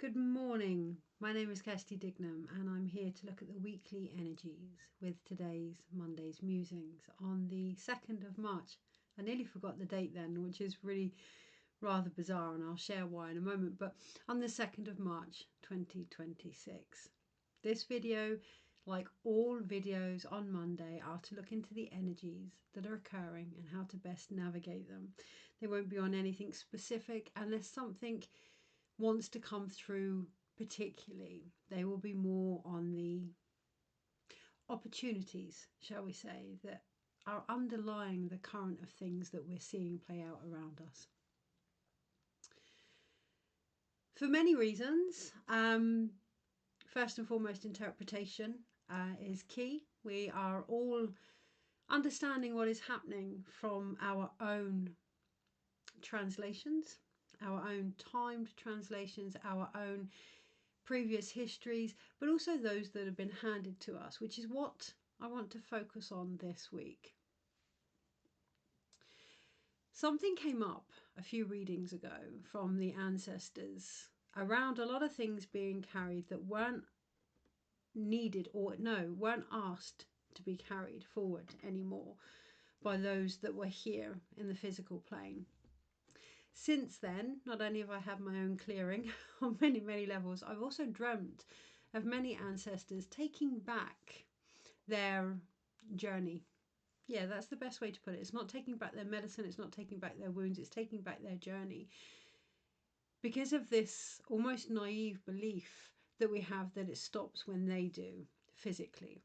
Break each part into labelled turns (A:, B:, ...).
A: Good morning. My name is Kirsty Dignam and I'm here to look at the weekly energies with today's Monday's Musings on the 2nd of March. I nearly forgot the date then, which is really rather bizarre, and I'll share why in a moment, but on the 2nd of March 2026. This video, like all videos on Monday, are to look into the energies that are occurring and how to best navigate them. They won't be on anything specific unless something wants to come through particularly. They will be more on the opportunities, shall we say, that are underlying the current of things that we're seeing play out around us. For many reasons, first and foremost, interpretation is key. We are all understanding what is happening from our own translations, our own timed translations, our own previous histories, but also those that have been handed to us, which is what I want to focus on this week. Something came up a few readings ago from the ancestors around a lot of things being carried that weren't needed weren't asked to be carried forward anymore by those that were here in the physical plane. Since then, not only have I had my own clearing on many, many levels, I've also dreamt of many ancestors taking back their journey. Yeah, that's the best way to put it. It's not taking back their medicine, it's not taking back their wounds, it's taking back their journey. Because of this almost naive belief that we have that it stops when they do physically.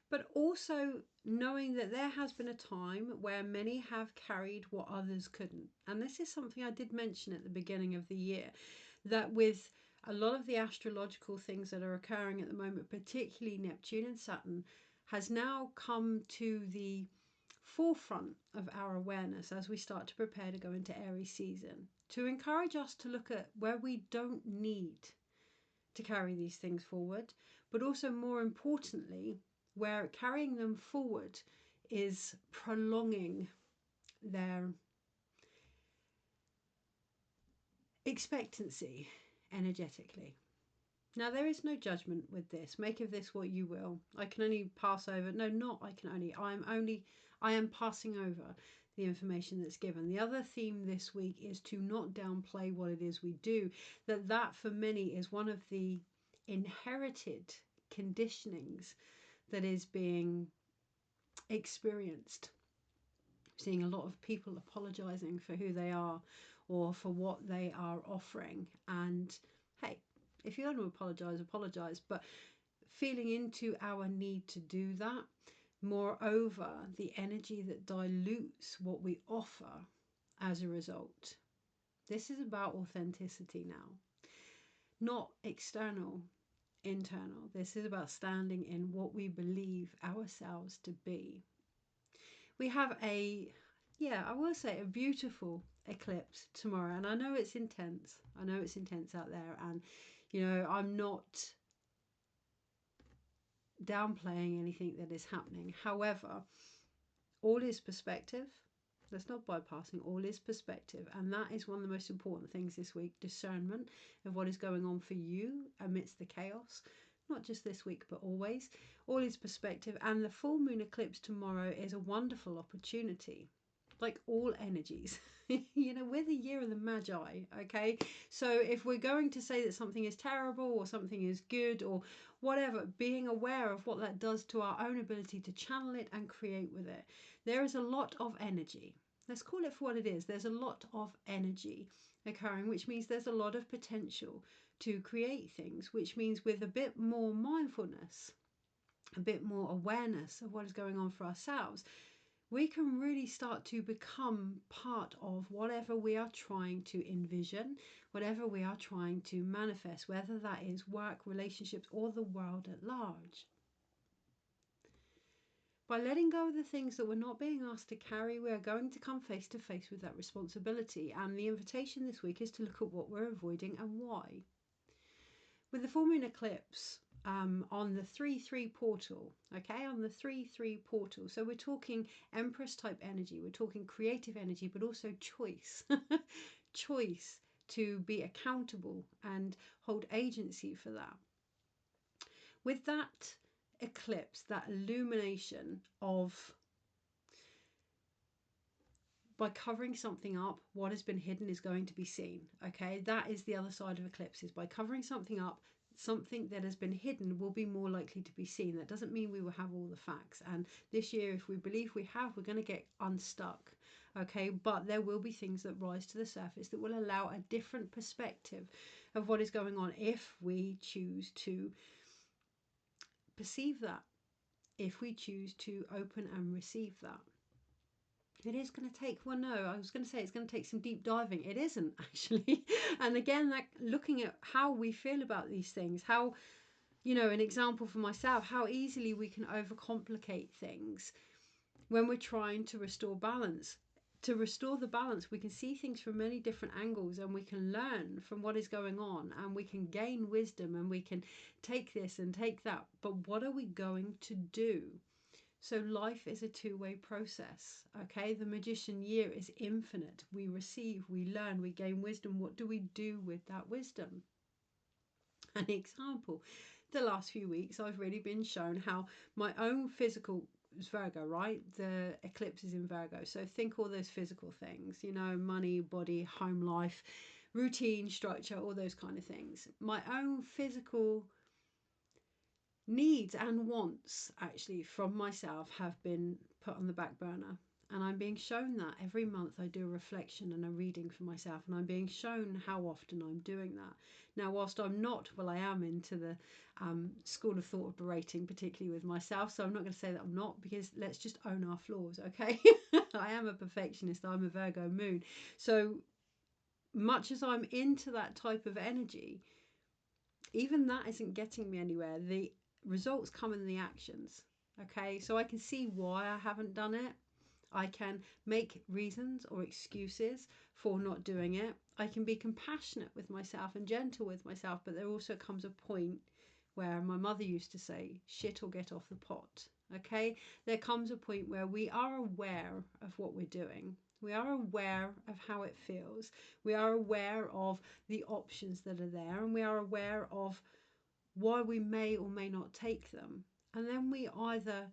A: But also knowing that there has been a time where many have carried what others couldn't. And this is something I did mention at the beginning of the year, that with a lot of the astrological things that are occurring at the moment, particularly Neptune and Saturn, has now come to the forefront of our awareness as we start to prepare to go into Aries season, to encourage us to look at where we don't need to carry these things forward, but also more importantly, where carrying them forward is prolonging their expectancy energetically. Now, there is no judgment with this. Make of this what you will. I can only pass over. No, not I can only. I am passing over the information that's given. The other theme this week is to not downplay what it is we do. That for many is one of the inherited conditionings that is being experienced. Seeing a lot of people apologising for who they are or for what they are offering. And hey, if you're going to apologise, but feeling into our need to do that, moreover, the energy that dilutes what we offer as a result. This is about authenticity now, not external, internal. This is about standing in what we believe ourselves to be. We have I will say a beautiful eclipse tomorrow, and I know it's intense. I know it's intense out there, and I'm not downplaying anything that is happening. However, all is perspective. Let's not bypassing, all is perspective, and that is one of the most important things this week. Discernment of what is going on for you amidst the chaos, not just this week but always. All is perspective, and the full moon eclipse tomorrow is a wonderful opportunity. Like all energies, we're the year of the Magi, okay? So if we're going to say that something is terrible or something is good or whatever, being aware of what that does to our own ability to channel it and create with it. There is a lot of energy. Let's call it for what it is. There's a lot of energy occurring, which means there's a lot of potential to create things, which means with a bit more mindfulness, a bit more awareness of what is going on for ourselves, we can really start to become part of whatever we are trying to envision, whatever we are trying to manifest, whether that is work, relationships, or the world at large. By letting go of the things that we're not being asked to carry, we are going to come face to face with that responsibility. And the invitation this week is to look at what we're avoiding and why. With the full moon eclipse on the 3-3 portal, okay, on the 3-3 portal. So we're talking Empress type energy, we're talking creative energy, but also choice. Choice to be accountable and hold agency for that. With that eclipse, that illumination of, by covering something up, what has been hidden is going to be seen. Okay, that is the other side of eclipses. By covering something up, something that has been hidden will be more likely to be seen. That doesn't mean we will have all the facts. And this year, if we believe we have, we're going to get unstuck. Okay, but there will be things that rise to the surface that will allow a different perspective of what is going on if we choose to perceive that, if we choose to open and receive that. It is going to take, well, no, I was going to say it's going to take some deep diving. It isn't actually. And again, like looking at how we feel about these things, how, an example for myself, how easily we can overcomplicate things when we're trying to restore balance. To restore the balance, we can see things from many different angles, and we can learn from what is going on, and we can gain wisdom, and we can take this and take that. But what are we going to do? So life is a two-way process. Okay, the magician year is infinite. We receive, we learn, we gain wisdom. What do we do with that wisdom? An example, the last few weeks I've really been shown how my own physical is Virgo, right? The eclipse is in Virgo. So think all those physical things, money, body, home life, routine, structure, all those kind of things. My own physical needs and wants actually from myself have been put on the back burner, and I'm being shown that every month I do a reflection and a reading for myself, and I'm being shown how often I'm doing that. Now, whilst I'm not, well, I am into the school of thought of berating, particularly with myself, so I'm not going to say that I'm not, because let's just own our flaws. Okay. I am a perfectionist. I'm a Virgo moon, so much as I'm into that type of energy, even that isn't getting me anywhere. The results come in the actions. Okay, so I can see why I haven't done it. I can make reasons or excuses for not doing it. I can be compassionate with myself and gentle with myself, but there also comes a point where my mother used to say, shit or get off the pot. Okay, there comes a point where we are aware of what we're doing. We are aware of how it feels. We are aware of the options that are there, and we are aware of why we may or may not take them. And then we either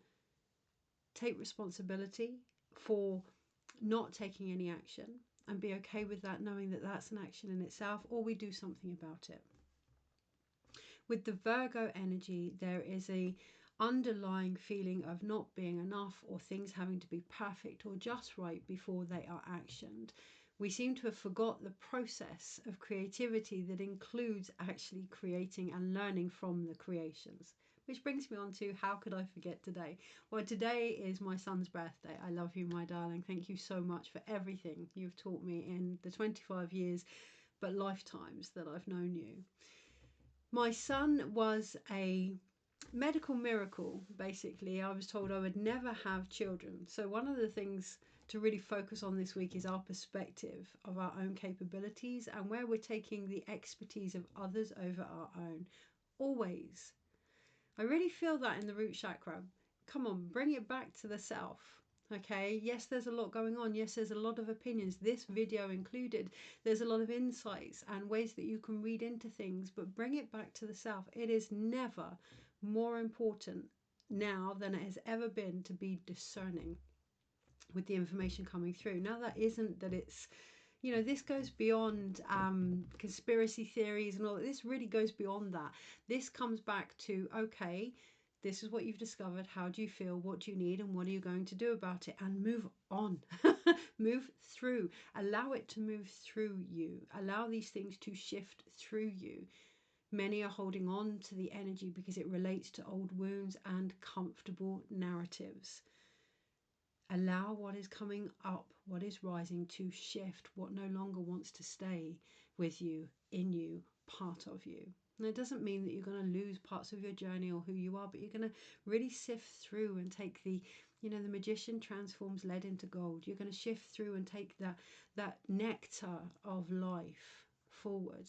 A: take responsibility for not taking any action and be okay with that, knowing that that's an action in itself, or we do something about it. With the Virgo energy, there is a underlying feeling of not being enough, or things having to be perfect or just right before they are actioned. We seem to have forgot the process of creativity that includes actually creating and learning from the creations. Which brings me on to, how could I forget today? Well, today is my son's birthday. I love you, my darling. Thank you so much for everything you've taught me in the 25 years, but lifetimes that I've known you. My son was a medical miracle, basically. I was told I would never have children. So one of the things to really focus on this week is our perspective of our own capabilities, and where we're taking the expertise of others over our own. Always. I really feel that in the root chakra. Come on, bring it back to the self. Okay, yes, there's a lot going on. Yes, there's a lot of opinions, this video included. There's a lot of insights and ways that you can read into things, but bring it back to the self. It is never more important now than it has ever been to be discerning with the information coming through. Now, that isn't that it's, this goes beyond conspiracy theories and all. This really goes beyond that. This comes back to, okay, this is what you've discovered. How do you feel? What do you need? And what are you going to do about it? And move on. Move through. Allow it to move through you. Allow these things to shift through you. Many are holding on to the energy because it relates to old wounds and comfortable narratives. Allow what is coming up, what is rising, to shift. What no longer wants to stay with you, in you, part of you. And it doesn't mean that you're going to lose parts of your journey or who you are, but you're going to really sift through and take the, the magician transforms lead into gold. You're going to shift through and take that nectar of life forward.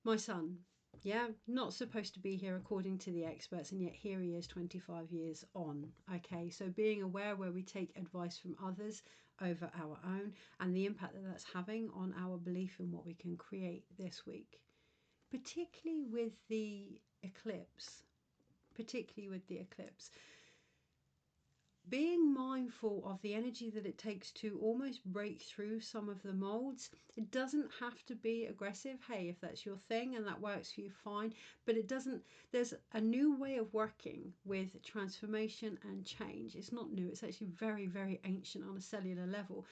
A: My son, yeah, not supposed to be here according to the experts, and yet here he is 25 years on. Okay, so being aware where we take advice from others, over our own, and the impact that that's having on our belief in what we can create this week, particularly with the eclipse. Particularly with the eclipse. Being mindful of the energy that it takes to almost break through some of the molds. It doesn't have to be aggressive. Hey, if that's your thing and that works for you, fine. But it doesn't, there's a new way of working with transformation and change. It's not new, it's actually very, very ancient on a cellular level,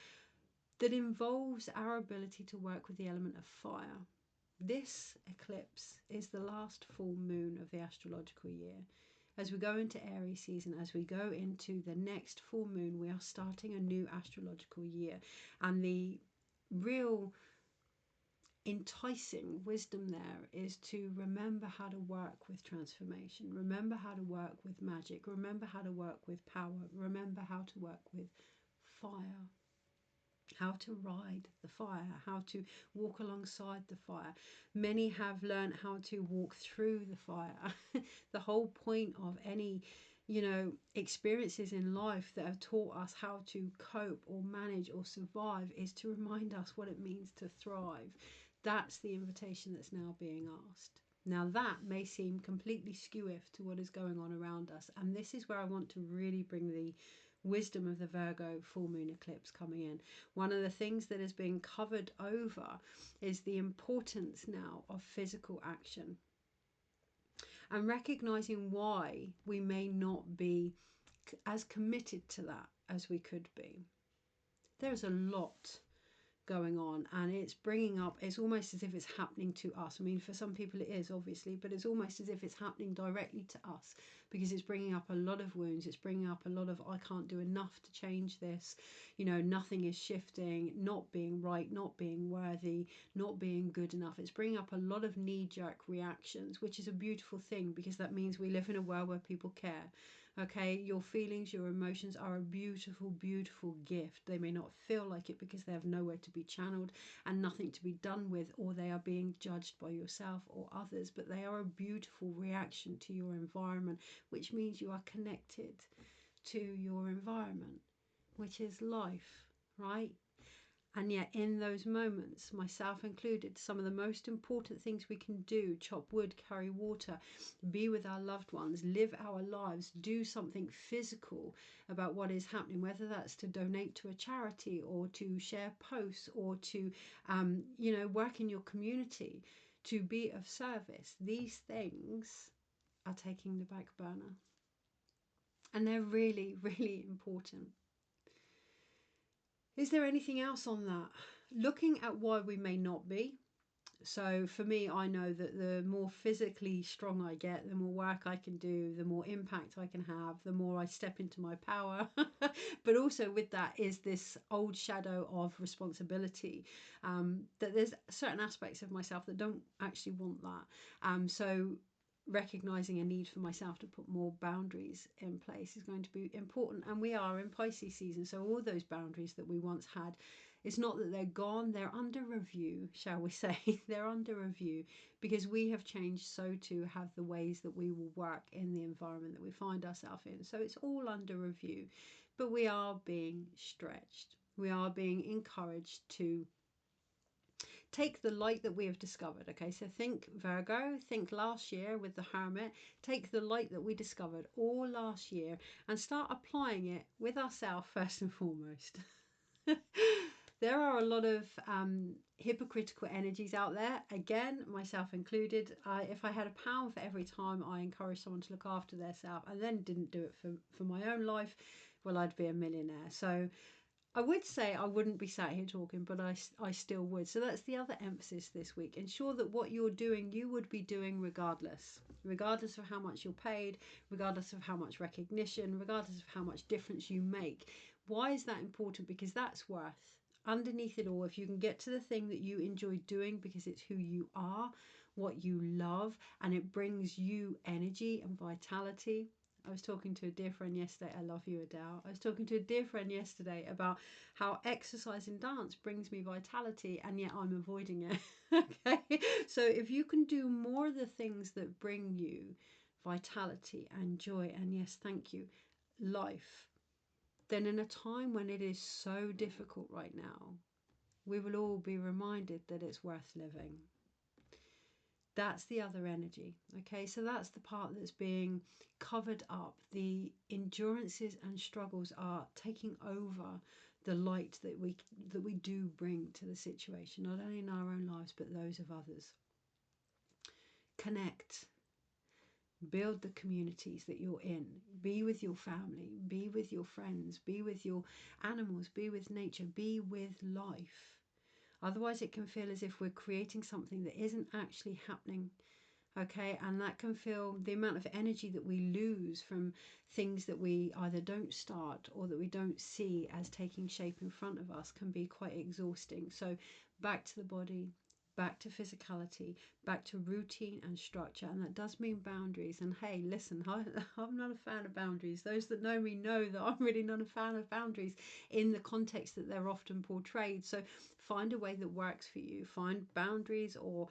A: that involves our ability to work with the element of fire. This eclipse is the last full moon of the astrological year. As we go into Aries season, as we go into the next full moon, we are starting a new astrological year. And the real enticing wisdom there is to remember how to work with transformation, remember how to work with magic, remember how to work with power, remember how to work with fire. How to ride the fire, how to walk alongside the fire. Many have learned how to walk through the fire. The whole point of any, experiences in life that have taught us how to cope or manage or survive is to remind us what it means to thrive. That's the invitation that's now being asked. Now that may seem completely skew to what is going on around us, and this is where I want to really bring the wisdom of the Virgo full moon eclipse coming in. One of the things that is being covered over is the importance now of physical action and recognizing why we may not be as committed to that as we could be. There's a lot going on, and it's bringing up, it's almost as if it's happening to us. I mean, for some people it is, obviously, but it's almost as if it's happening directly to us, because it's bringing up a lot of wounds. It's bringing up a lot of, I can't do enough to change this, nothing is shifting, not being right, not being worthy, not being good enough. It's bringing up a lot of knee-jerk reactions, which is a beautiful thing, because that means we live in a world where people care. Okay, your feelings, your emotions are a beautiful, beautiful gift. They may not feel like it because they have nowhere to be channeled and nothing to be done with, or they are being judged by yourself or others, but they are a beautiful reaction to your environment, which means you are connected to your environment, which is life, right? And yet in those moments, myself included, some of the most important things we can do, chop wood, carry water, be with our loved ones, live our lives, do something physical about what is happening, whether that's to donate to a charity or to share posts or to, work in your community, to be of service. These things are taking the back burner. And they're really, really important. Is there anything else on that? Looking at why we may not be. So for me, I know that the more physically strong I get, the more work I can do, the more impact I can have, the more I step into my power. But also with that is this old shadow of responsibility, that there's certain aspects of myself that don't actually want that. So recognizing a need for myself to put more boundaries in place is going to be important. And we are in Pisces season, so all those boundaries that we once had, it's not that they're gone, they're under review, shall we say. They're under review because we have changed, so too have the ways that we will work in the environment that we find ourselves in. So it's all under review, but we are being stretched. We are being encouraged to take the light that we have discovered. Okay, so think Virgo, think last year with the Hermit, take the light that we discovered all last year and start applying it with ourselves first and foremost. There are a lot of hypocritical energies out there, again, myself included. If I had £1 for every time I encouraged someone to look after themselves and then didn't do it for my own life, well, I'd be a millionaire. So I would say I wouldn't be sat here talking, but I still would. So that's the other emphasis this week. Ensure that what you're doing, you would be doing regardless of how much you're paid, regardless of how much recognition, regardless of how much difference you make. Why is that important? Because that's worth. Underneath it all, if you can get to the thing that you enjoy doing because it's who you are, what you love, and it brings you energy and vitality. I was talking to a dear friend yesterday. I love you, Adele. I was talking to a dear friend yesterday about how exercise and dance brings me vitality, and yet I'm avoiding it. Okay, so if you can do more of the things that bring you vitality and joy, and yes, thank you, life, then in a time when it is so difficult right now, we will all be reminded that it's worth living. That's the other energy. Okay, so that's the part that's being covered up. The endurances and struggles are taking over the light that we do bring to the situation, not only in our own lives but those of others. Connect. Build the communities that you're in. Be with your family, be with your friends, be with your animals, be with nature, be with life. Otherwise it can feel as if we're creating something that isn't actually happening. Okay, and that can feel, the amount of energy that we lose from things that we either don't start or that we don't see as taking shape in front of us can be quite exhausting. So back to the body, back to physicality, back to routine and structure. And that does mean boundaries. And hey, listen, I'm not a fan of boundaries. Those that know me know that I'm really not a fan of boundaries in the context that they're often portrayed. So find a way that works for you. Find boundaries or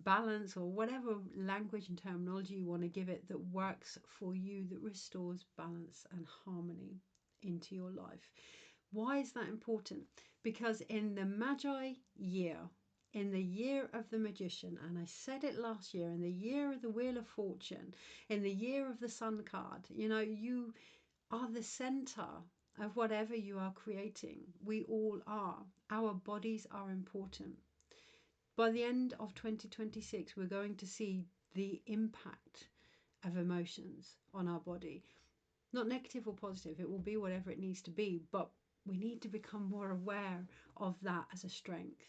A: balance, or whatever language and terminology you want to give it, that works for you, that restores balance and harmony into your life. Why is that important? Because in the Magi year, in the year of the magician, and I said it last year, in the year of the Wheel of Fortune, in the year of the Sun card, you are the center of whatever you are creating. We all are. Our bodies are important. By the end of 2026, we're going to see the impact of emotions on our body. Not negative or positive, it will be whatever it needs to be, but we need to become more aware of that as a strength,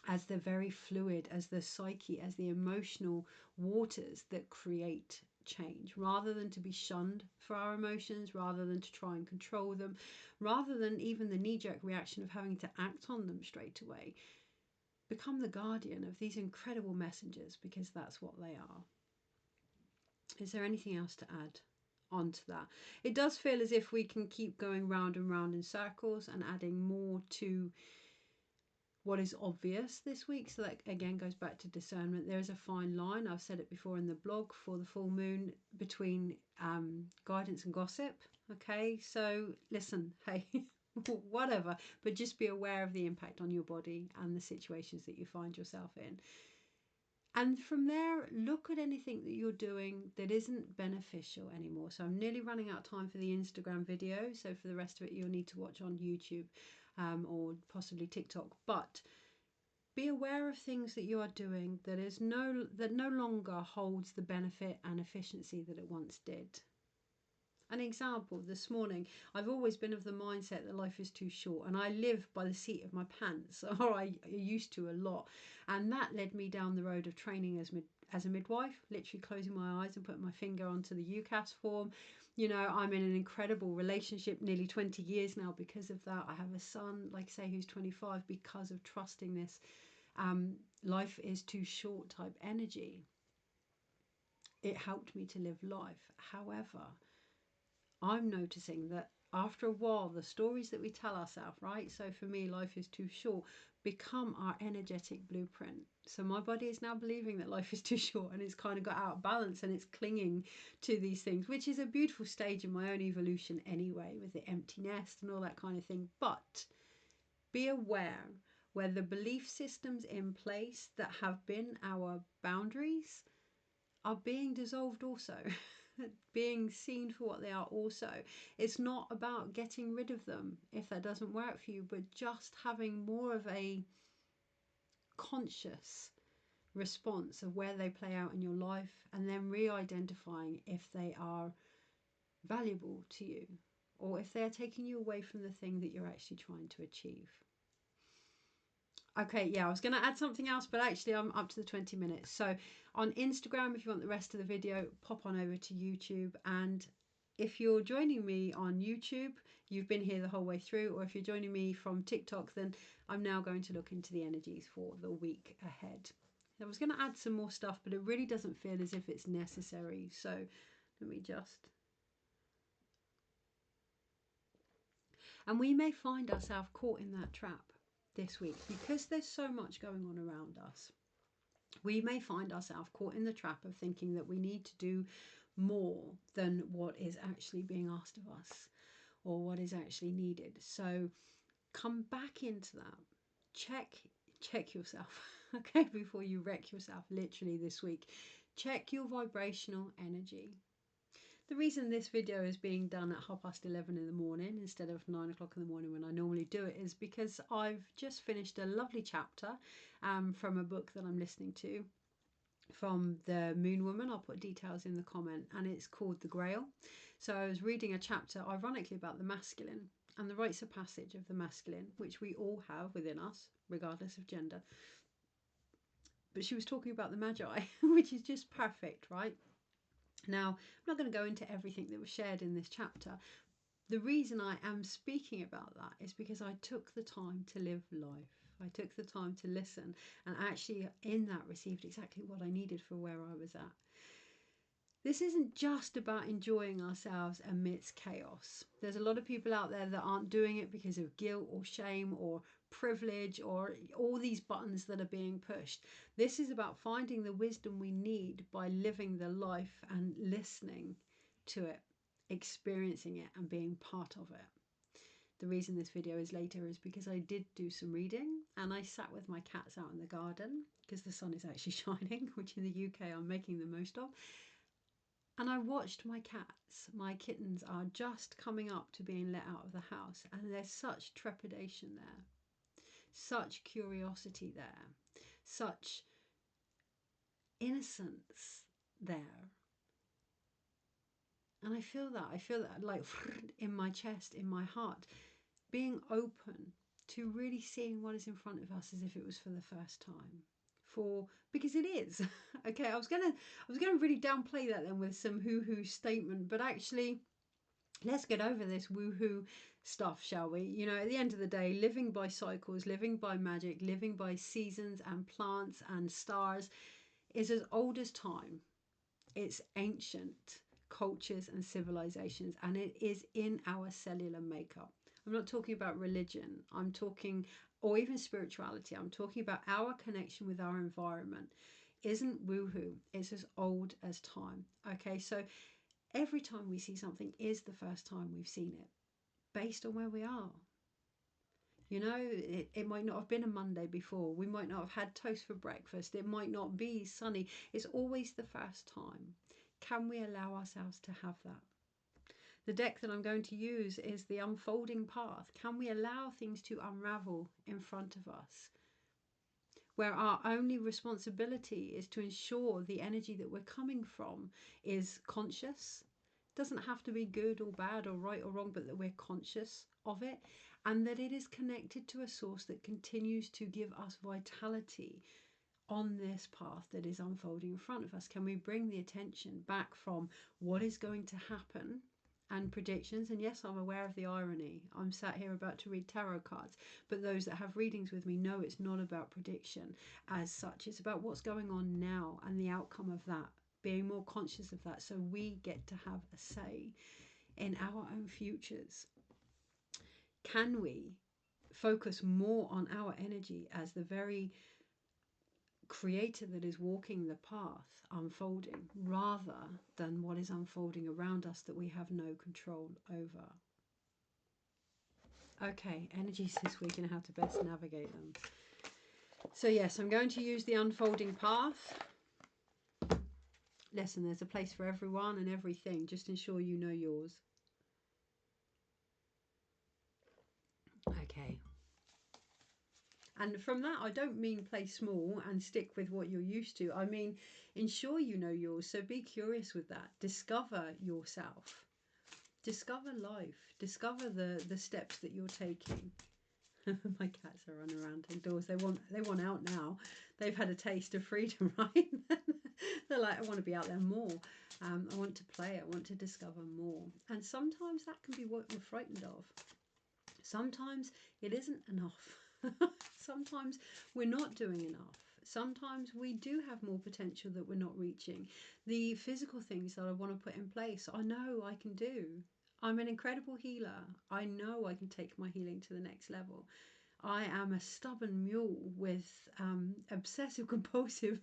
A: as the very fluid, as the psyche, as the emotional waters that create change, rather than to be shunned for our emotions, rather than to try and control them, rather than even the knee-jerk reaction of having to act on them straight away. Become the guardian of these incredible messengers, because that's what they are. Is there anything else to add on to that? It does feel as if we can keep going round and round in circles and adding more to what is obvious this week. So that again goes back to discernment. There is a fine line, I've said it before in the blog for the full moon, between guidance and gossip. Okay, so listen, hey, whatever, but just be aware of the impact on your body and the situations that you find yourself in. And from there, look at anything that you're doing that isn't beneficial anymore. So I'm nearly running out of time for the Instagram video. So for the rest of it, you'll need to watch on YouTube or possibly TikTok. But be aware of things that you are doing that no longer holds the benefit and efficiency that it once did. An example, this morning, I've always been of the mindset that life is too short, and I live by the seat of my pants, or I used to a lot, and that led me down the road of training as a midwife, literally closing my eyes and putting my finger onto the UCAS form. I'm in an incredible relationship, nearly 20 years now because of that. I have a son, like I say, who's 25, because of trusting this life is too short type energy. It helped me to live life. However, I'm noticing that after a while, the stories that we tell ourselves, right? So for me, life is too short, become our energetic blueprint. So my body is now believing that life is too short, and it's kind of got out of balance, and it's clinging to these things, which is a beautiful stage in my own evolution anyway, with the empty nest and all that kind of thing. But be aware where the belief systems in place that have been our boundaries are being dissolved also. Being seen for what they are also. It's not about getting rid of them if that doesn't work for you, but just having more of a conscious response of where they play out in your life, and then re-identifying if they are valuable to you or if they're taking you away from the thing that you're actually trying to achieve. Okay, yeah, I was going to add something else, but actually I'm up to the 20 minutes. So on Instagram, if you want the rest of the video, pop on over to YouTube. And if you're joining me on YouTube, you've been here the whole way through. Or if you're joining me from TikTok, then I'm now going to look into the energies for the week ahead. I was going to add some more stuff, but it really doesn't feel as if it's necessary. So let me just... And we may find ourselves caught in that trap this week, because there's so much going on around us. We may find ourselves caught in the trap of thinking that we need to do more than what is actually being asked of us. or what is actually needed. So come back into that. Check yourself, okay, before you wreck yourself literally this week. Check your vibrational energy. The reason this video is being done at 11:30 in the morning instead of 9 o'clock in the morning when I normally do it is because I've just finished a lovely chapter from a book that I'm listening to from the Moon Woman. I'll put details in the comment, and it's called The Grail. So I was reading a chapter ironically about the masculine and the rites of passage of the masculine, which we all have within us regardless of gender. But she was talking about the Magi, which is just perfect, right? Now, I'm not going to go into everything that was shared in this chapter. The reason I am speaking about that is because I took the time to live life. I took the time to listen, and actually in that received exactly what I needed for where I was at. This isn't just about enjoying ourselves amidst chaos. There's a lot of people out there that aren't doing it because of guilt or shame or privilege or all these buttons that are being pushed. This is about finding the wisdom we need by living the life and listening to it, experiencing it and being part of it. The reason this video is later is because I did do some reading and I sat with my cats out in the garden because the sun is actually shining, which in the UK I'm making the most of. And I watched my cats. My kittens are just coming up to being let out of the house, and there's such trepidation there, such curiosity there, such innocence there. And I feel that like in my chest, in my heart, being open to really seeing what is in front of us as if it was for the first time. Because it is. Okay, I was gonna really downplay that then with some hoo-hoo statement, but actually let's get over this woo-hoo stuff, shall we? You know, at the end of the day, living by cycles, living by magic, living by seasons and plants and stars is as old as time. It's ancient cultures and civilizations, and it is in our cellular makeup. I'm not talking about religion. I'm talking, or even spirituality. I'm talking about our connection with our environment. Isn't woohoo. It's as old as time. Okay, so every time we see something is the first time we've seen it, based on where we are. You know, it might not have been a Monday before. We might not have had toast for breakfast. It might not be sunny. It's always the first time. Can we allow ourselves to have that? The deck that I'm going to use is the unfolding path. Can we allow things to unravel in front of us? Where our only responsibility is to ensure the energy that we're coming from is conscious. It doesn't have to be good or bad or right or wrong, but that we're conscious of it and that it is connected to a source that continues to give us vitality on this path that is unfolding in front of us. Can we bring the attention back from what is going to happen and predictions? And yes, I'm aware of the irony. I'm sat here about to read tarot cards, but those that have readings with me know it's not about prediction as such. It's about what's going on now and the outcome of that, being more conscious of that so we get to have a say in our own futures. Can we focus more on our energy as the very creator that is walking the path unfolding, rather than what is unfolding around us that we have no control over? Okay, energies this week and how to best navigate them. So yes, I'm going to use the unfolding path. Listen, there's a place for everyone and everything. Just ensure you know yours. Okay. And from that, I don't mean play small and stick with what you're used to. I mean, ensure you know yours. So be curious with that. Discover yourself. Discover life. Discover the steps that you're taking. My cats are running around indoors. They want out now. They've had a taste of freedom, right? They're like, I want to be out there more. I want to play. I want to discover more. And sometimes that can be what we're frightened of. Sometimes it isn't enough. Sometimes we're not doing enough. Sometimes we do have more potential that we're not reaching. The physical things that I want to put in place, I know I can do. I'm an incredible healer. I know I can take my healing to the next level. I am a stubborn mule with obsessive compulsive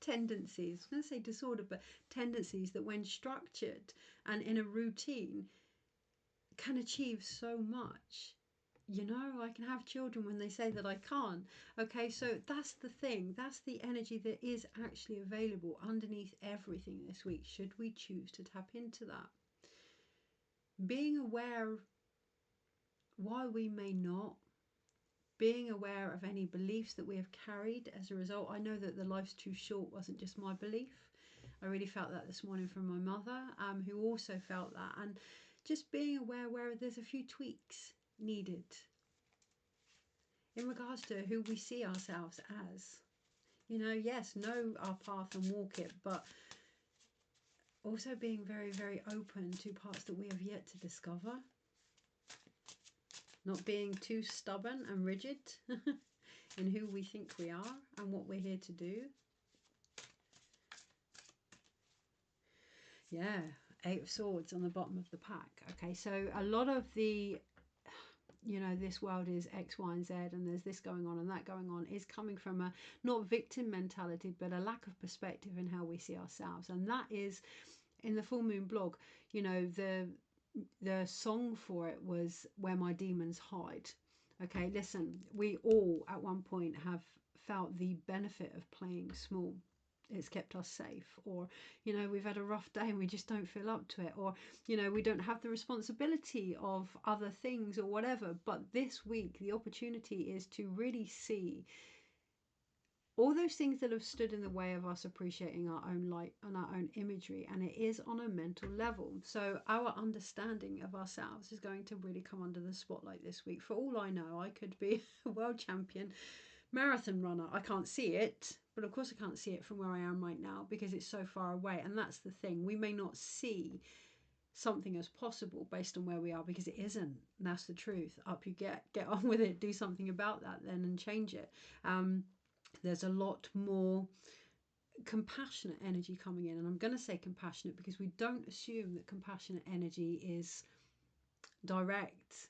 A: tendencies. I was going to say disorder, but tendencies that when structured and in a routine can achieve so much. You know, I can have children when they say that I can't. Okay, so that's the thing. That's the energy that is actually available underneath everything this week, should we choose to tap into that. Being aware why we may not, being aware of any beliefs that we have carried as a result. I know that the life's too short wasn't just my belief. I really felt that this morning from my mother, who also felt that. And just being aware where there's a few tweaks needed in regards to who we see ourselves as. You know, yes, know our path and walk it, but also being very, very open to parts that we have yet to discover. Not being too stubborn and rigid in who we think we are and what we're here to do. Yeah, 8 of Swords on the bottom of the pack. Okay, so a lot of the, you know, this world is X, Y, and Z, and there's this going on and that going on, is coming from a not victim mentality, but a lack of perspective in how we see ourselves. And that is, in the full moon blog, you know, the song for it was Where My Demons Hide. Okay, listen, we all at one point have felt the benefit of playing small. It's kept us safe, or, you know, we've had a rough day and we just don't feel up to it, or, you know, we don't have the responsibility of other things or whatever. But this week the opportunity is to really see all those things that have stood in the way of us appreciating our own light and our own imagery, and it is on a mental level. So our understanding of ourselves is going to really come under the spotlight this week. For all I know, I could be a world champion marathon runner. I can't see it, but of course I can't see it from where I am right now because it's so far away. And that's the thing, we may not see something as possible based on where we are because it isn't. And that's the truth. Up you get on with it, do something about that then and change it. There's a lot more compassionate energy coming in, and I'm going to say compassionate because we don't assume that compassionate energy is direct.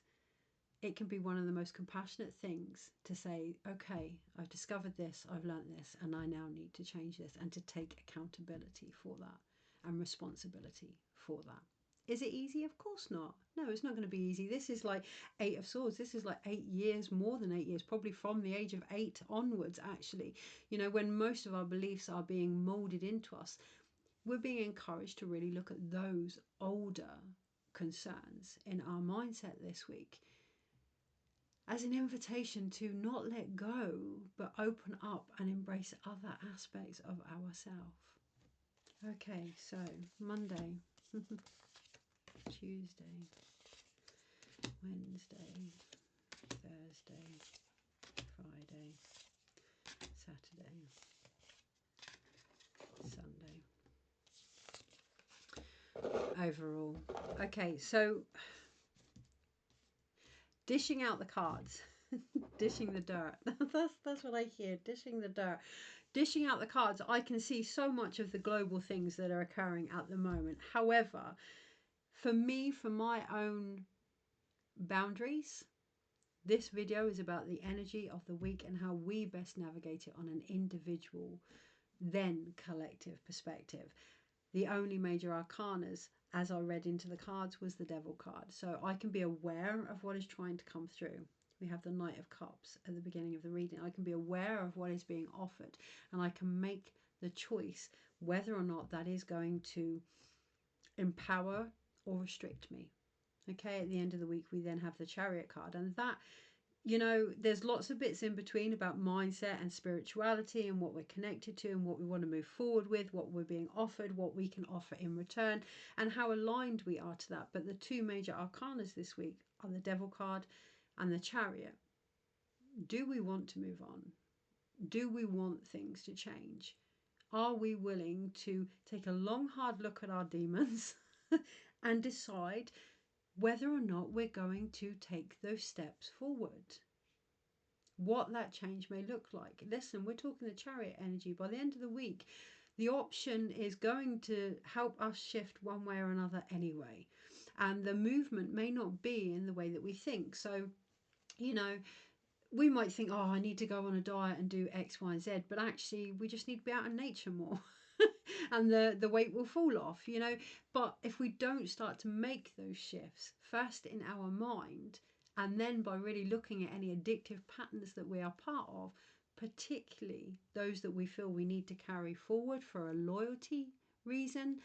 A: It can be one of the most compassionate things to say, okay, I've discovered this, I've learnt this, and I now need to change this, and to take accountability for that and responsibility for that. Is it easy? Of course not. No, it's not going to be easy. This is like 8 of Swords. This is like 8 years, more than 8 years, probably from the age of 8 onwards, actually. You know, when most of our beliefs are being molded into us, we're being encouraged to really look at those older concerns in our mindset this week as an invitation to not let go, but open up and embrace other aspects of ourselves. Okay, so Monday, Tuesday, Wednesday, Thursday, Friday, Saturday, Sunday. Overall. Okay, so dishing out the cards. Dishing the dirt. That's what I hear. Dishing the dirt. Dishing out the cards. I can see so much of the global things that are occurring at the moment. However, for me, for my own boundaries, this video is about the energy of the week and how we best navigate it on an individual, then collective perspective. The only major arcanas, as I read into the cards, was the Devil card. So I can be aware of what is trying to come through. We have the Knight of Cups at the beginning of the reading. I can be aware of what is being offered, and I can make the choice whether or not that is going to empower or restrict me. Okay, at the end of the week, we then have the Chariot card, and that, you know, there's lots of bits in between about mindset and spirituality and what we're connected to and what we want to move forward with, what we're being offered, what we can offer in return, and how aligned we are to that. But the two major arcanas this week are the Devil card and the Chariot. Do we want to move on? Do we want things to change? Are we willing to take a long, hard look at our demons and decide whether or not we're going to take those steps forward? What that change may look like. Listen, we're talking the Chariot energy. By the end of the week, the option is going to help us shift one way or another anyway. And the movement may not be in the way that we think. So, you know, we might think, oh, I need to go on a diet and do X, Y, and Z, but actually we just need to be out in nature more. and the weight will fall off, you know. But if we don't start to make those shifts first in our mind, and then by really looking at any addictive patterns that we are part of, particularly those that we feel we need to carry forward for a loyalty reason,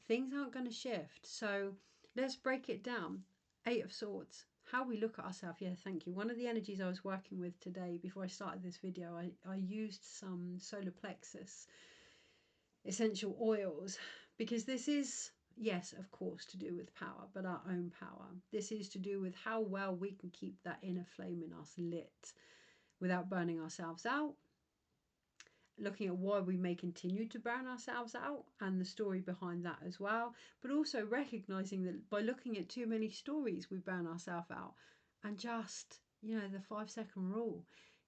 A: things aren't going to shift. So let's break it down. Eight of Swords, how we look at ourselves. Yeah, thank you. One of the energies I was working with today before I started this video, I used some solar plexus essential oils, because this is, yes, of course, to do with power, but our own power. This is to do with how well we can keep that inner flame in us lit without burning ourselves out, looking at why we may continue to burn ourselves out and the story behind that as well, but also recognizing that by looking at too many stories we burn ourselves out, and just, you know, the 5-second rule,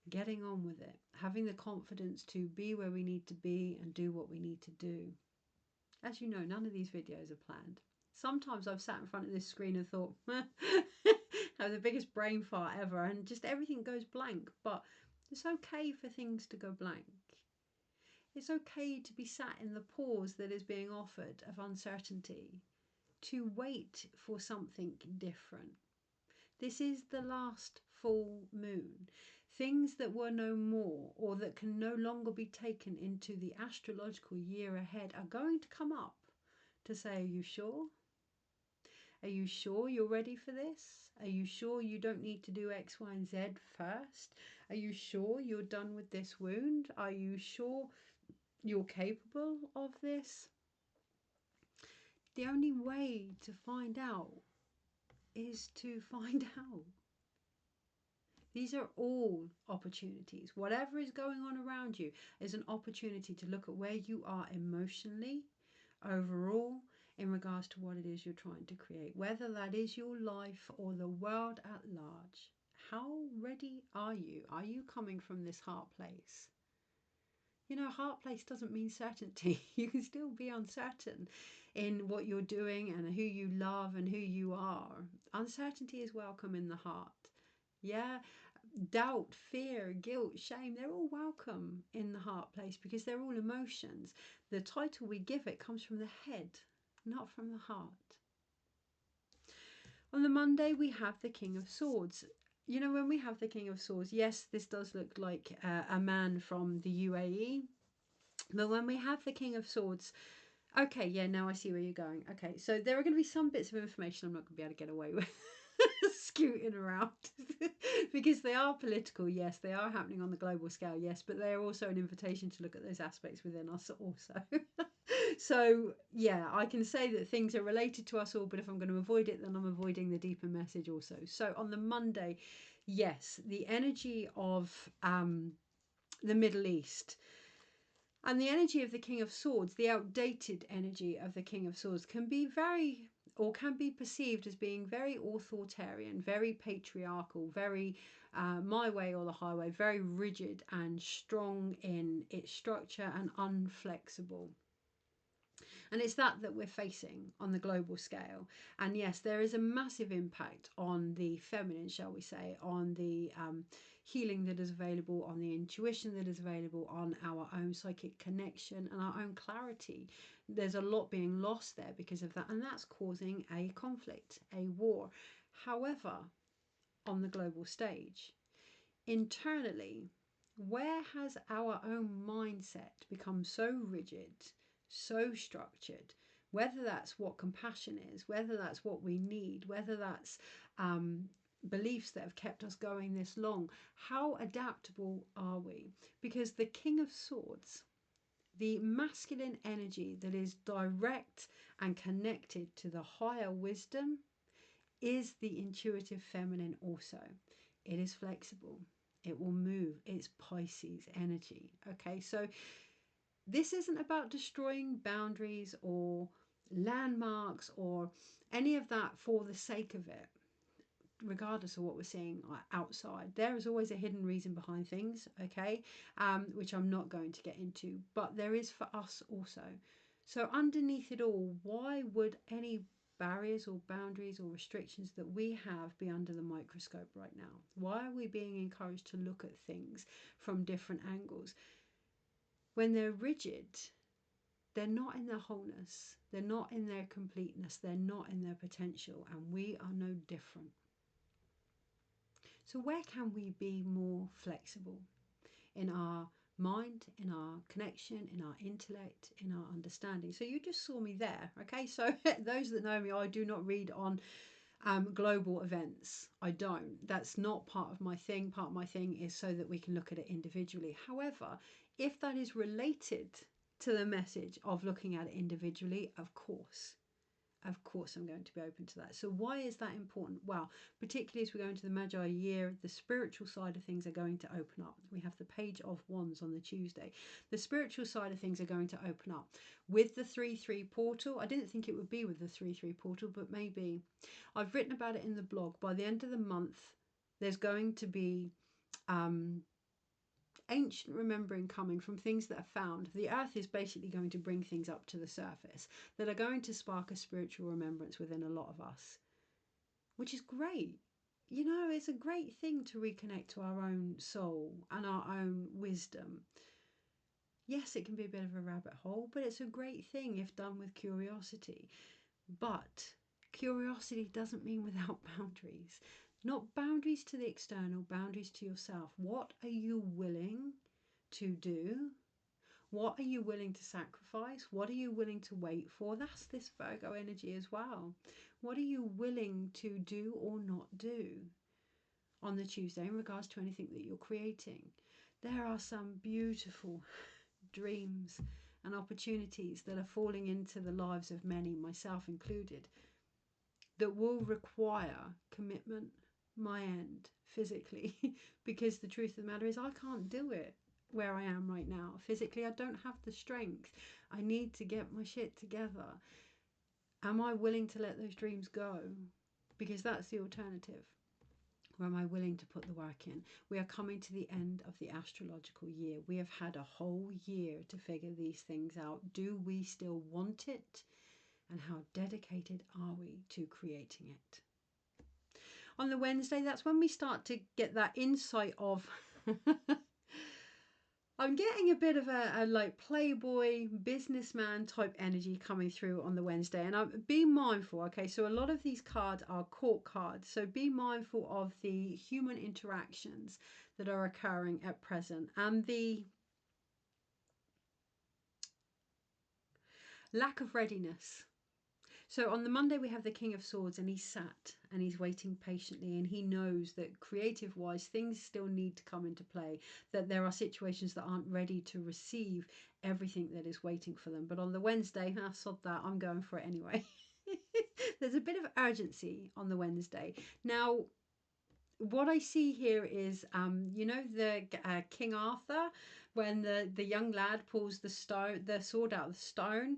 A: getting on with it, having the confidence to be where we need to be and do what we need to do. As you know, none of these videos are planned. Sometimes I've sat in front of this screen and thought, have the biggest brain fart ever, and just everything goes blank. But it's okay for things to go blank. It's okay to be sat in the pause that is being offered of uncertainty, to wait for something different. This is the last full moon. Things that were no more, or that can no longer be taken into the astrological year ahead, are going to come up to say, are you sure? Are you sure you're ready for this? Are you sure you don't need to do X, Y, and Z first? Are you sure you're done with this wound? Are you sure you're capable of this? The only way to find out is to find out. These are all opportunities. Whatever is going on around you is an opportunity to look at where you are emotionally, overall, in regards to what it is you're trying to create, whether that is your life or the world at large. How ready are you? Are you coming from this heart place? You know, heart place doesn't mean certainty. You can still be uncertain in what you're doing and who you love and who you are. Uncertainty is welcome in the heart. Yeah, doubt, fear, guilt, shame, they're all welcome in the heart place because they're all emotions. The title we give it comes from the head, not from the heart. On the Monday, we have the King of Swords. You know, when we have the King of Swords, yes, this does look like a man from the UAE. But when we have the King of Swords, okay, yeah, now I see where you're going. Okay, so there are going to be some bits of information I'm not going to be able to get away with scooting around because they are political, yes, they are happening on the global scale, yes, but they are also an invitation to look at those aspects within us also. So yeah, I can say that things are related to us all, but if I'm going to avoid it, then I'm avoiding the deeper message also. So on the Monday, yes, the energy of the Middle East and the energy of the King of Swords, the outdated energy of the King of Swords, can be very, or can be perceived as being very authoritarian, very patriarchal, very my way or the highway, very rigid and strong in its structure and unflexible. And it's that we're facing on the global scale. And yes, there is a massive impact on the feminine, shall we say, on the healing that is available, on the intuition that is available, on our own psychic connection and our own clarity. There's a lot being lost there because of that, and that's causing a conflict, a war. However, on the global stage, internally, where has our own mindset become so rigid, so structured, whether that's what compassion is, whether that's what we need, whether that's beliefs that have kept us going this long, how adaptable are we? Because the King of Swords, the masculine energy that is direct and connected to the higher wisdom, is the intuitive feminine also. It is flexible. It will move. It's Pisces energy. Okay, so this isn't about destroying boundaries or landmarks or any of that for the sake of it, regardless of what we're seeing outside. There is always a hidden reason behind things, okay, which I'm not going to get into, but there is for us also. So underneath it all, why would any barriers or boundaries or restrictions that we have be under the microscope right now? Why are we being encouraged to look at things from different angles? when they're rigid, they're not in their wholeness, they're not in their completeness, they're not in their potential, and we are no different. So where can we be more flexible in our mind, in our connection, in our intellect, in our understanding? So you just saw me there, okay? So those that know me, I do not read on global events. I don't. That's not part of my thing. Part of my thing is so that we can look at it individually. However, if that is related to the message of looking at it individually, of course I'm going to be open to that. So why is that important? Well, particularly as we go into the Magi year, the spiritual side of things are going to open up. We have the Page of Wands on the Tuesday. The spiritual side of things are going to open up with the 3-3 portal. I didn't think it would be with the 3-3 portal, but maybe. I've written about it in the blog. By the end of the month, there's going to be ancient remembering coming from things that are found. The earth is basically going to bring things up to the surface that are going to spark a spiritual remembrance within a lot of us, which is great. You know, it's a great thing to reconnect to our own soul and our own wisdom. Yes, it can be a bit of a rabbit hole, but it's a great thing if done with curiosity. But curiosity doesn't mean without boundaries. Not boundaries to the external, boundaries to yourself. What are you willing to do? What are you willing to sacrifice? What are you willing to wait for? That's this Virgo energy as well. What are you willing to do or not do on the Tuesday in regards to anything that you're creating? There are some beautiful dreams and opportunities that are falling into the lives of many, myself included, that will require commitment, my end, physically, because the truth of the matter is I can't do it where I am right now. Physically, I don't have the strength. I need to get my shit together. Am I willing to let those dreams go? Because that's the alternative. Or am I willing to put the work in? We are coming to the end of the astrological year. We have had a whole year to figure these things out. Do we still want it? And how dedicated are we to creating it? On the Wednesday, that's when we start to get that insight of I'm getting a bit of a like playboy businessman type energy coming through on the Wednesday, and I'm being mindful. Okay, so a lot of these cards are court cards, so be mindful of the human interactions that are occurring at present and the lack of readiness. So on the Monday we have the King of Swords, and he's sat and he's waiting patiently, and he knows that creative wise things still need to come into play, that there are situations that aren't ready to receive everything that is waiting for them. But on the Wednesday, sod that, I'm going for it anyway. There's a bit of urgency on the Wednesday. Now, what I see here is, you know, the King Arthur, when the young lad pulls the sword out of the stone,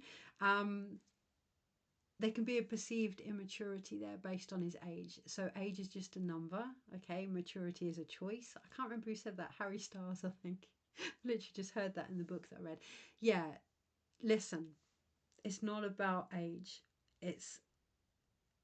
A: there can be a perceived immaturity there based on his age. So age is just a number, okay? Maturity is a choice. I can't remember who said that. Harry Styles, I think. Literally just heard that in the book that I read. Yeah, listen, it's not about age. It's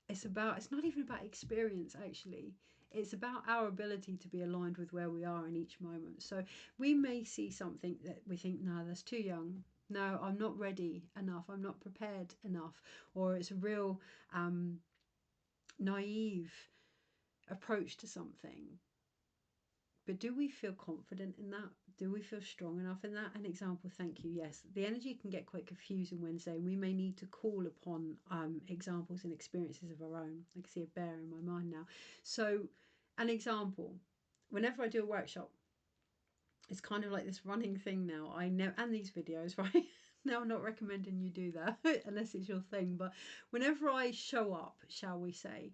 A: not even about experience, actually. It's about our ability to be aligned with where we are in each moment. So we may see something that we think, no, that's too young. No, I'm not ready enough. I'm not prepared enough. Or it's a real naive approach to something. But do we feel confident in that? Do we feel strong enough in that? An example, thank you. Yes, the energy can get quite confusing Wednesday, and we may need to call upon examples and experiences of our own. I can see a bear in my mind now. So, an example, whenever I do a workshop, it's kind of like this running thing now. I know, and these videos, right? Now, I'm not recommending you do that unless it's your thing. But whenever I show up, shall we say,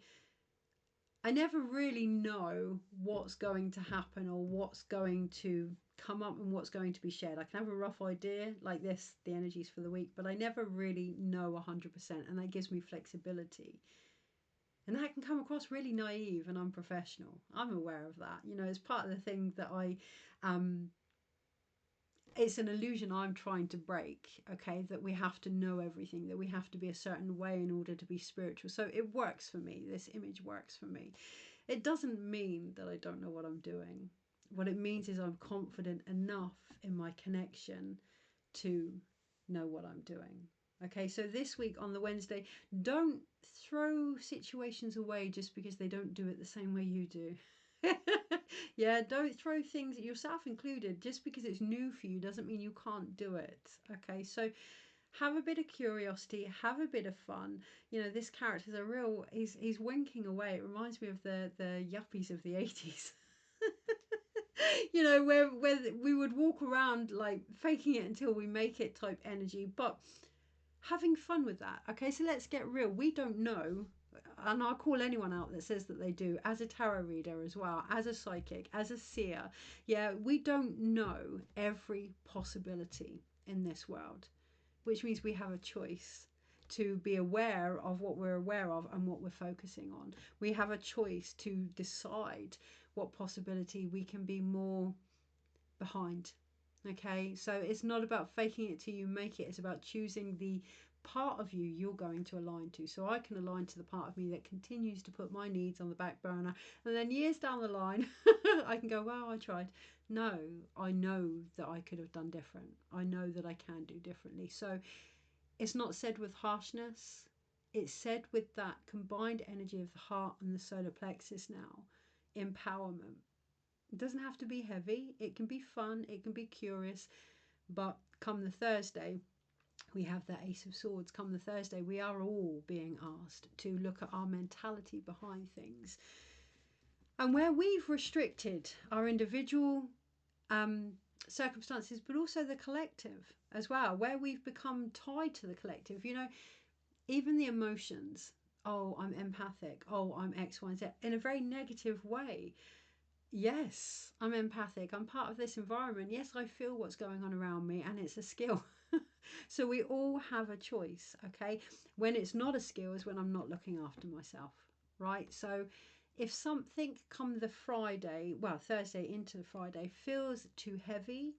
A: I never really know what's going to happen or what's going to come up and what's going to be shared. I can have a rough idea like this, the energies for the week, but I never really know 100%, and that gives me flexibility. And that can come across really naive and unprofessional. I'm aware of that. You know, it's part of the thing that it's an illusion I'm trying to break, okay, that we have to know everything, that we have to be a certain way in order to be spiritual. So it works for me. This image works for me. It doesn't mean that I don't know what I'm doing. What it means is I'm confident enough in my connection to know what I'm doing. Okay, so this week on the Wednesday, don't throw situations away just because they don't do it the same way you do. Yeah, don't throw things, yourself included, just because it's new for you doesn't mean you can't do it. Okay, so have a bit of curiosity, have a bit of fun. You know, this character's a real, he's winking away. It reminds me of the yuppies of the 80s. You know, where we would walk around like faking it until we make it type energy, but having fun with that. Okay, so let's get real. We don't know, and I'll call anyone out that says that they do, as a tarot reader as well, as a psychic, as a seer. Yeah, we don't know every possibility in this world, which means we have a choice to be aware of what we're aware of and what we're focusing on. We have a choice to decide what possibility we can be more behind. Okay, so it's not about faking it till you make it, it's about choosing the part of you you're going to align to. So I can align to the part of me that continues to put my needs on the back burner, and then years down the line I can go, well, I tried. No, I know that I could have done different. I know that I can do differently. So it's not said with harshness, it's said with that combined energy of the heart and the solar plexus now. Empowerment. It doesn't have to be heavy, it can be fun, it can be curious, but come the Thursday, we have the Ace of Swords. Come the Thursday, we are all being asked to look at our mentality behind things. And where we've restricted our individual circumstances, but also the collective as well, where we've become tied to the collective, you know, even the emotions. Oh, I'm empathic. Oh, I'm X, Y, and Z, in a very negative way. Yes, I'm empathic. I'm part of this environment. Yes, I feel what's going on around me, and it's a skill. So we all have a choice, okay? When it's not a skill is when I'm not looking after myself, right? So if something come the Friday, well, Thursday into the Friday, feels too heavy,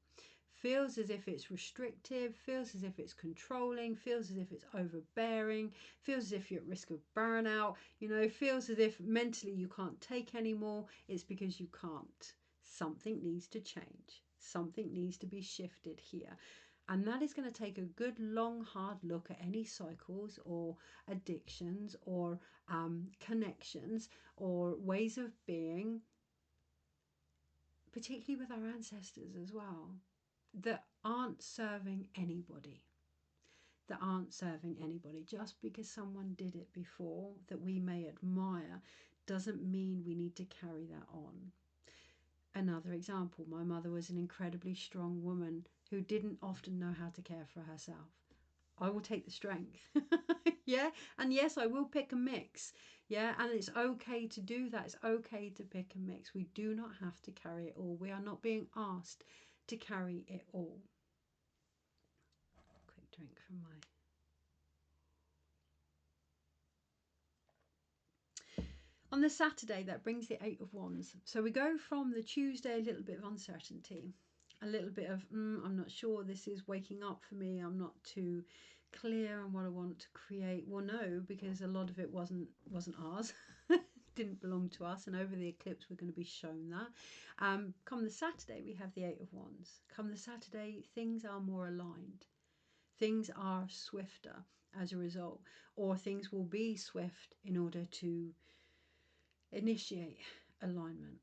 A: feels as if it's restrictive, feels as if it's controlling, feels as if it's overbearing, feels as if you're at risk of burnout, you know, feels as if mentally you can't take anymore, it's because you can't. Something needs to change. Something needs to be shifted here. And that is going to take a good, long, hard look at any cycles or addictions or connections or ways of being, particularly with our ancestors as well, that aren't serving anybody. That aren't serving anybody. Just because someone did it before that we may admire doesn't mean we need to carry that on. Another example, my mother was an incredibly strong woman who didn't often know how to care for herself. I will take the strength. Yeah, and yes, I will pick a mix. Yeah, and it's okay to do that. It's okay to pick a mix. We do not have to carry it all. We are not being asked to carry it all. Quick drink from my... On the Saturday, that brings the Eight of Wands. So we go from the Tuesday, a little bit of uncertainty, a little bit of, I'm not sure, this is waking up for me, I'm not too clear on what I want to create. Well, no, because a lot of it wasn't ours. Didn't belong to us, and over the eclipse we're going to be shown that. Come the Saturday, we have the Eight of Wands. Come the Saturday, things are more aligned. Things are swifter as a result, or things will be swift in order to initiate alignment,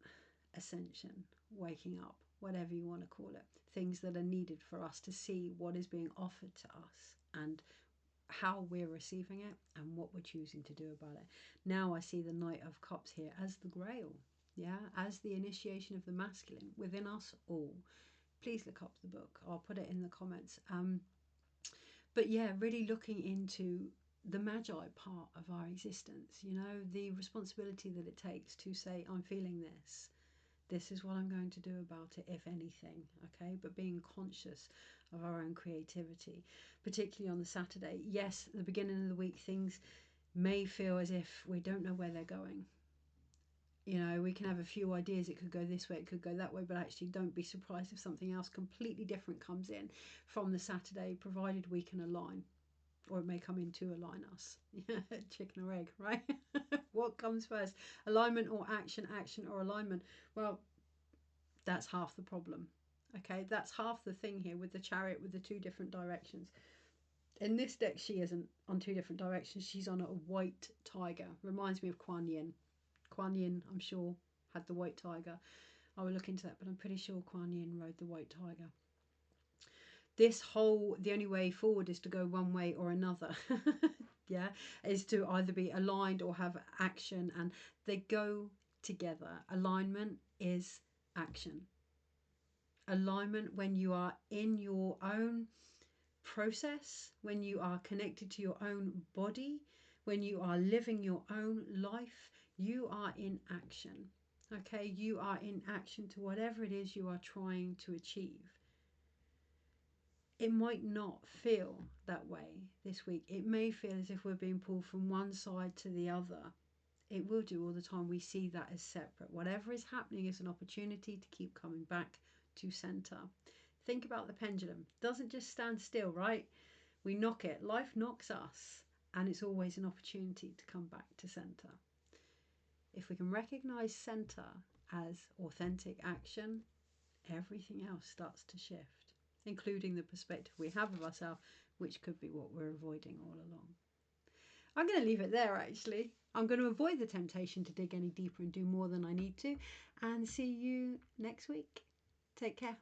A: ascension, waking up, whatever you want to call it. Things that are needed for us to see what is being offered to us and how we're receiving it and what we're choosing to do about it. Now I see the Knight of Cups here as the Grail, yeah, as the initiation of the masculine within us all. Please look up the book. I'll put it in the comments. But yeah, really looking into the magi part of our existence, you know, the responsibility that it takes to say, I'm feeling this. This is what I'm going to do about it, if anything, okay? But being conscious of our own creativity, particularly on the Saturday. Yes, at the beginning of the week, things may feel as if we don't know where they're going. You know, we can have a few ideas, it could go this way, it could go that way, but actually don't be surprised if something else completely different comes in from the Saturday, provided we can align. Or it may come in to align us. Chicken or egg, right? What comes first? Alignment or action, action or alignment? Well, that's half the problem. Okay, that's half the thing here with the Chariot with the two different directions. In this deck, she isn't on two different directions. She's on a white tiger. Reminds me of Kuan Yin. Kuan Yin, I'm sure, had the white tiger. I will look into that, but I'm pretty sure Kuan Yin rode the white tiger. The only way forward is to go one way or another. Yeah, is to either be aligned or have action, and they go together. Alignment is action. Alignment, when you are in your own process, when you are connected to your own body, when you are living your own life, you are in action. Okay, you are in action to whatever it is you are trying to achieve. It might not feel that way this week. It may feel as if we're being pulled from one side to the other. It will do all the time. We see that as separate. Whatever is happening is an opportunity to keep coming back to center. Think about the pendulum. It doesn't just stand still, right? We knock it. Life knocks us, and it's always an opportunity to come back to center. If we can recognize center as authentic action, everything else starts to shift, including the perspective we have of ourselves, which could be what we're avoiding all along. I'm going to leave it there, actually. I'm going to avoid the temptation to dig any deeper and do more than I need to, and see you next week. Take care.